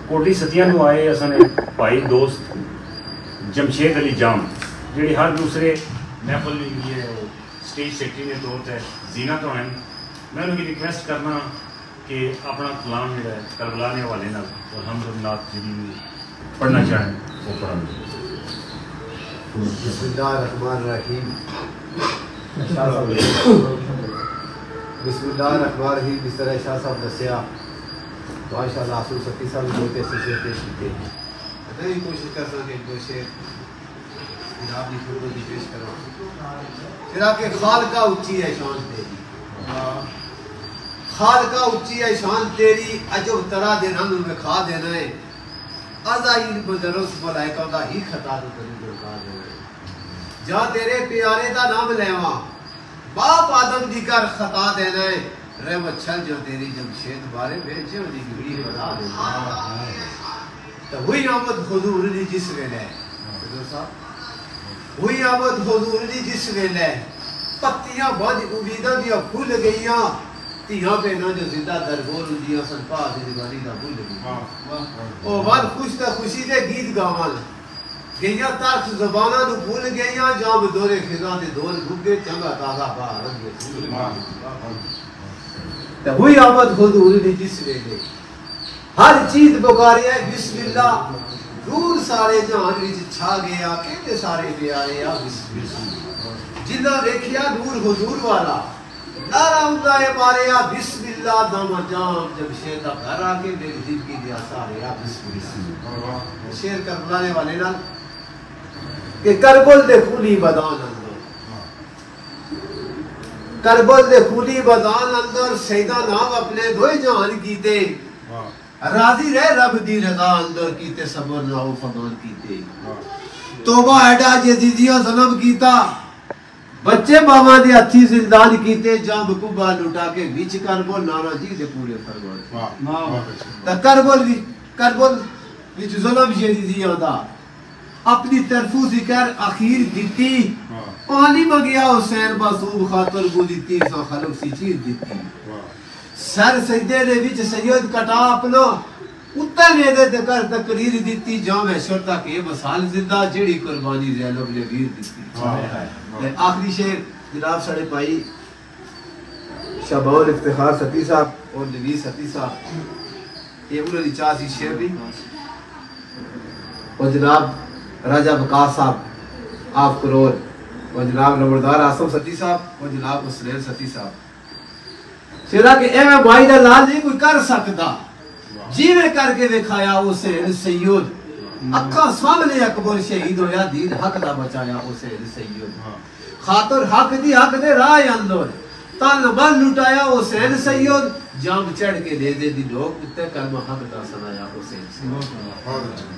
کوٹلی ستیاں نو آئے اساں نے بھائی دوست جمشید علی جام جڑی ہر دوسرے محفل یہ سٹیج سیکٹری نے طور تے زینہ تو ہیں میں انہوں کی ریکویسٹ کرنا کہ اپنا کلام جڑا ہے کربلا نے حوالے نال اور حمد نعت جڑی پڑھنا چاہیں وہ پڑھیں. بسم اللہ الرحمن الرحیم. بسم اللہ الرحمن الرحیم. جس طرح شاہ صاحب دسیا ماشاء اللہ آسو ستی صاحب بہت ایسے شعر پیش کیتے ہیں. میں کوشش کر سکتا کہ دو شعر جناب کی فوٹو کی پیش کروں. پھر کہ خالقہ اچھی ہے شان تیری، خالقہ اچھی ہے شان تیری، عجب طرح دے رنگ میں کھا دینا ہے، ازائل بدرس ملائکہ دا ہی خطا تو تری درکا دینا ہے. جا تیرے پیارے دا نام لیواں باپ آدم دی کر خطا دینا ہے، رحمت چھل جو تیری جمشید بارے بیچے ہو دی گری بنا دینا ہے. تو وہی آمد حضور دی جس ویلے حضور صاحب وہی آمد حضور دی جس ویلے پتیاں بند امیداں دیا پھول گئیاں، تیہاں پہ نہ جو زندہ دربور دیا سن پا دی دیوانی دا بھول گئی. او بعد خوش تا خوشی دے گیت گاوال گئیاں ترک زبانہ نو بھول گئیاں، جام دورے خزاں دے دور گھگے چنگا تازہ باہر رنگے. تو وہی آمد حضور دی جس ویلے ہر چیز بکاری ہے بسم اللہ، نور سارے جہان وچ چھا گیا، کہتے سارے پیارے آ بسم اللہ. جنہ ویکھیا نور حضور والا نعرہ ہوندا ہے مارے آ بسم اللہ، دم جام جمشید دا گھر آ کے میری زندگی دیا سارے آ بسم اللہ. شعر کربلا والے نال کہ کربل دے خونی بدان اندر، کربل دے خونی بدان اندر سیدہ نام اپنے دوئے جہان کیتے، راضی رہ رب دی رضا اندر کیتے، صبر ناو فمان کیتے. توبہ ایڈا جزیزیہ ظلم کیتا، بچے ماما دے ہتھی زندان کیتے، جام کبا لٹا کے وچ کربل نانا جی دے پورے فرمان. تا کربل وچ ظلم جزیزیہ دا اپنی طرفو ذکر اخیر دیتی، پانی مگیا حسین معصوم خاطر کو دیتی، سا خلق سی چیز دیتی. سر سجدے دے وچ سید کٹا اپنا اتے میدے تے کر تقریر دیتی، جام شرطہ کہ مثال زندہ جڑی قربانی زینب نے ویر دیتی. آخری شعر جناب سڑے پائی شابہول افتخار ستی صاحب اور نویس ستی صاحب، یہ انہوں نے چاہ سی شعر بھی، اور جناب راجہ بکاس صاحب آپ کرول، اور جناب نمبردار آسم ستی صاحب، اور جناب حسنین ستی صاحب. شیرہ کہ اے میں بھائی دا لال نہیں کوئی کر سکتا، جیوے کر کے دکھایا حسین سید، اکھا سامنے اکبر شہید ہویا، دین حق دا بچایا حسین سید. خاطر حق دی حق دے رائے اندر تن من لٹایا حسین سید، جام چڑھ کے دے دی لوگ تے کلمہ حق دا سنایا حسین سید.